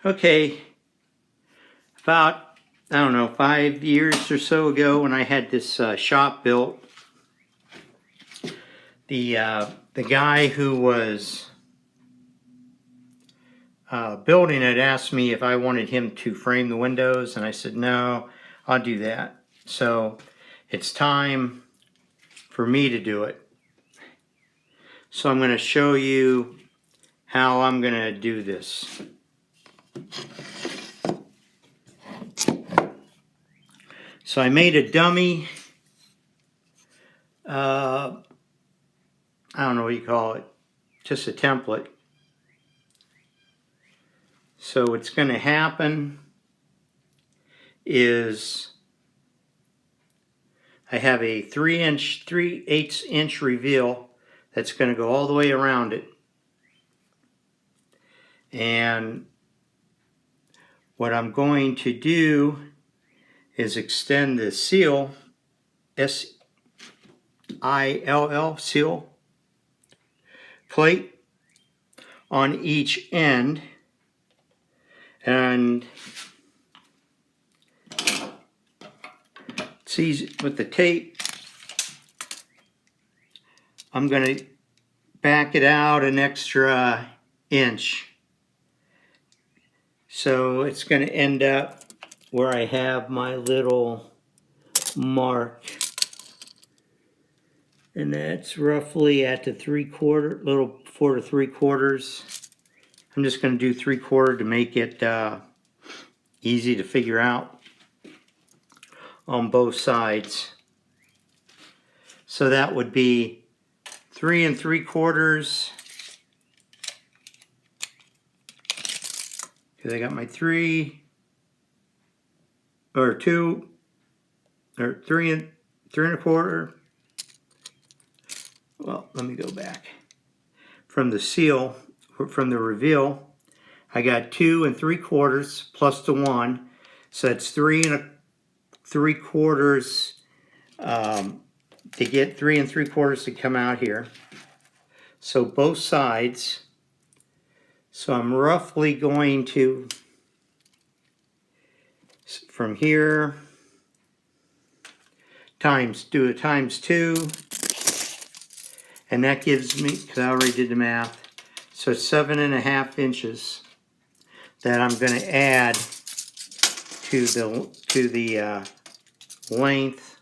Okay, about, I don't know, 5 years or so ago when I had this shop built, the guy who was building it asked me if I wanted him to frame the windows, and I said, no, I'll do that. So it's time for me to do it. So I'm going to show you how I'm going to do this. So I made a dummy, I don't know what you call it, just a template. So what's going to happen is I have a 3/8 inch reveal that's going to go all the way around it. And what I'm going to do is extend the sill, S-I-L-L, sill plate on each end. And it's easy with the tape. I'm going to back it out an extra inch. So it's going to end up where I have my little mark. And that's roughly at the 3/4, little 4 3/4. I'm just going to do 3/4 to make it easy to figure out on both sides. So that would be 3 3/4. Because I got my 3 or 2 or 3 3/4. Well, let me go back. From the seal, from the reveal, I got 2 3/4 plus the 1. So that's 3 3/4 to get 3 3/4 to come out here. So both sides. So I'm roughly going to, from here, do a times 2. And that gives me, because I already did the math, so 7.5 inches that I'm going to add to the length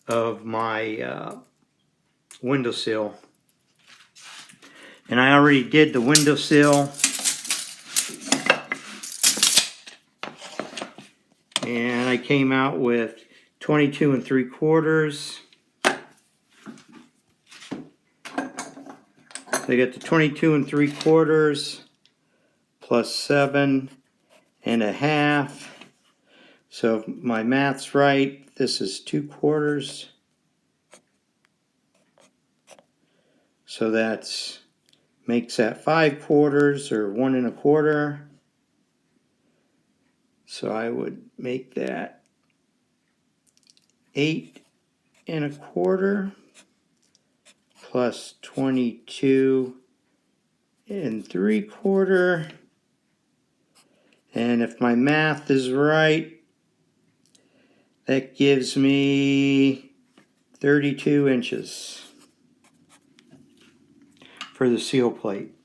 of my windowsill. And I already did the windowsill. And I came out with 22 3/4. I got the 22 3/4 plus 7.5. So if my math's right, this is 2/4. So that's makes that 5/4 or 1 1/4. So I would make that 8 1/4 plus 22 3/4. And if my math is right, that gives me 32 inches for the seal plate.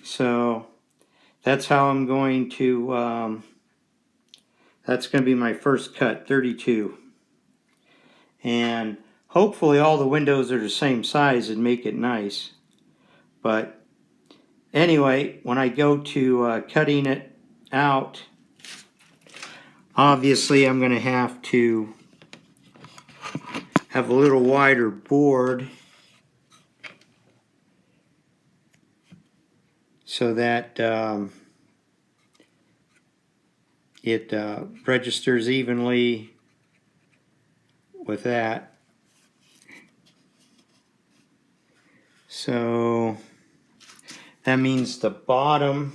So that's how I'm going to, that's going to be my first cut, 32. And hopefully all the windows are the same size and make it nice. But anyway, when I go to cutting it out, obviously I'm going to have a little wider board so that it registers evenly with that. So that means the bottom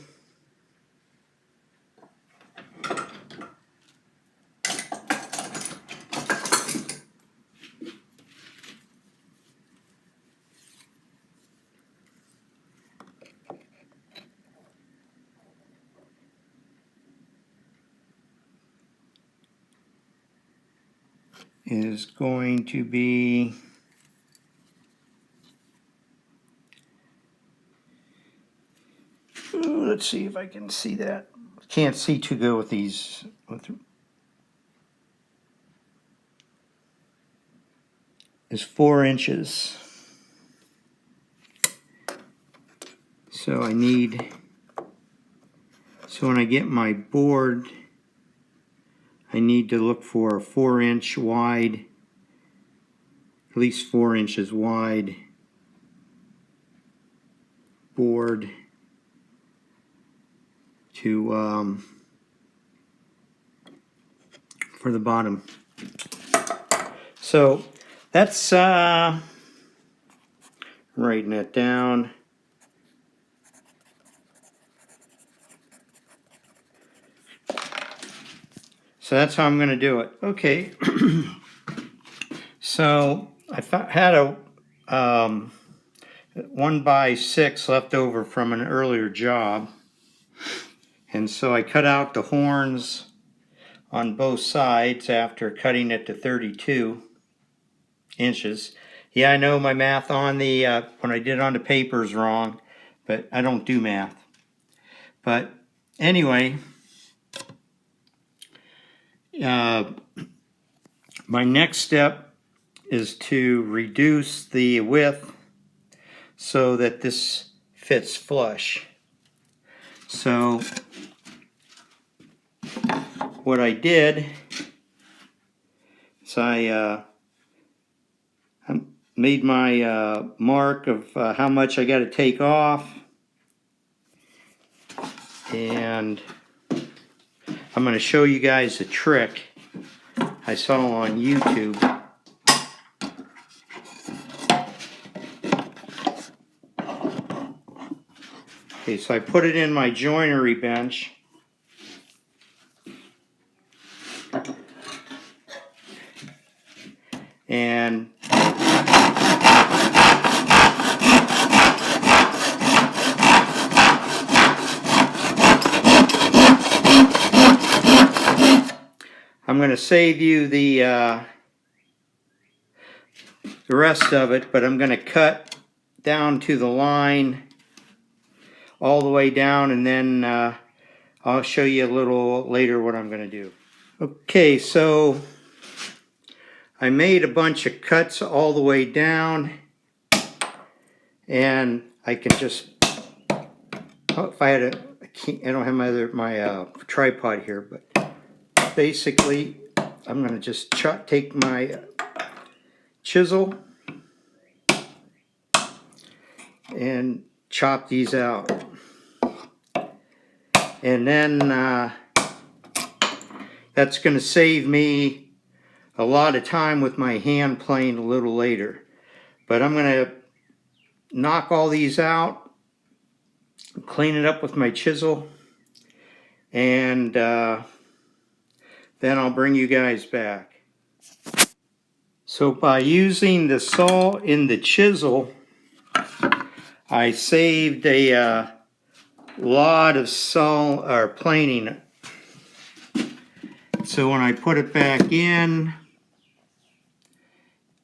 is going to be let's see if I can see that. Can't see too good with these. Is 4 inches. So I need, so when I get my board, I need to look for a 4-inch wide, at least 4 inches wide board to for the bottom. So that's writing it down. So that's how I'm going to do it. Okay. So I had a 1x6 left over from an earlier job. And so I cut out the horns on both sides after cutting it to 32 inches. Yeah, I know my math on the, when I did it on the paper is wrong, but I don't do math. But anyway, my next step is to reduce the width so that this fits flush. So what I did is I made my mark of how much I got to take off, and I'm going to show you guys a trick I saw on YouTube. Okay, so I put it in my joinery bench. And I'm going to save you the rest of it, but I'm going to cut down to the line all the way down, and then I'll show you a little later what I'm going to do. Okay, so I made a bunch of cuts all the way down, and I can just, if I had I don't have my tripod here, but basically I'm going to just take my chisel and chop these out. And then that's going to save me a lot of time with my hand plane a little later. But I'm going to knock all these out, clean it up with my chisel, and then I'll bring you guys back. So by using the saw and the chisel, I saved a lot of saw or planing. So when I put it back in,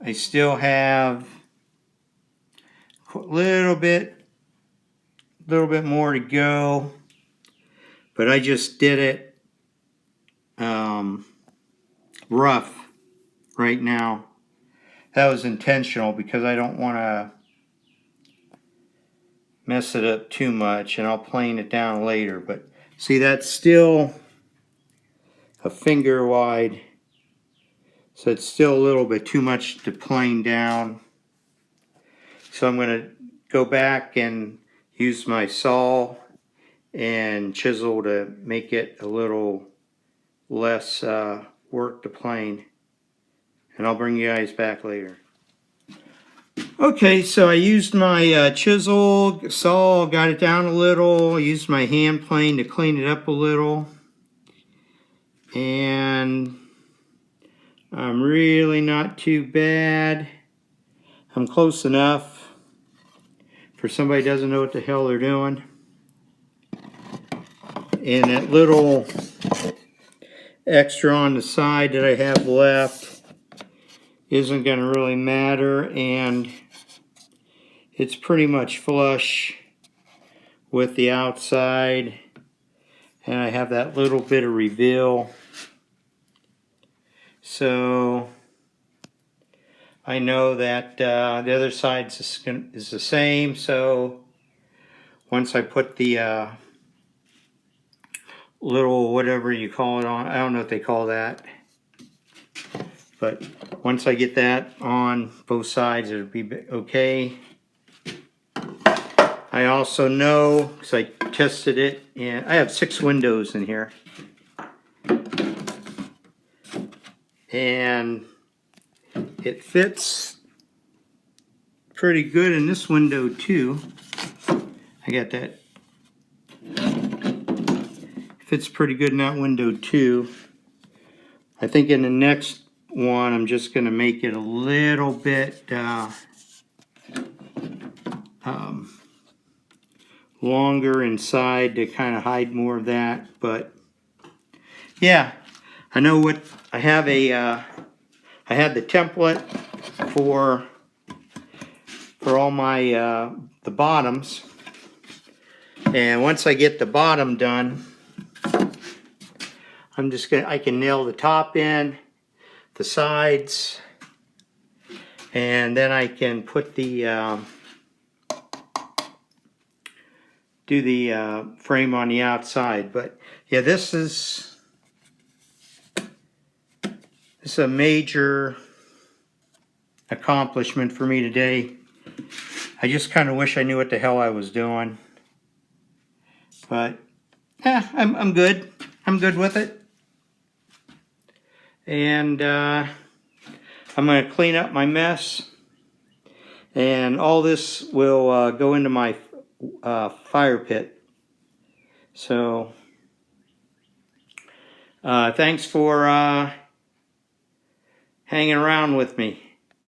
I still have a little bit more to go, but I just did it rough right now. That was intentional because I don't want to mess it up too much, and I'll plane it down later. But see, that's still a finger wide, so it's still a little bit too much to plane down. So I'm going to go back and use my saw and chisel to make it a little less work to plane, and I'll bring you guys back later. Okay, so I used my chisel, saw, got it down a little, used my hand plane to clean it up a little, and I'm really not too bad. I'm close enough for somebody who doesn't know what the hell they're doing. And that little extra on the side that I have left isn't going to really matter, and it's pretty much flush with the outside, and I have that little bit of reveal. So I know that the other side is the same, so once I put the little whatever you call it on, I don't know what they call that, but once I get that on both sides, it'll be okay. I also know, because I tested it, and I have 6 windows in here, and it fits pretty good in this window too. I got that. Fits pretty good in that window too. I think in the next one, I'm just going to make it a little bit longer inside to kind of hide more of that. But yeah, I know what I have. I had the template for all my the bottoms, and once I get the bottom done, I can nail the top in, the sides, and then I can put the do the frame on the outside. But yeah, this is a major accomplishment for me today. I just kind of wish I knew what the hell I was doing, but yeah, I'm good. I'm good with it. And I'm going to clean up my mess, and all this will go into my fire pit. So thanks for hanging around with me.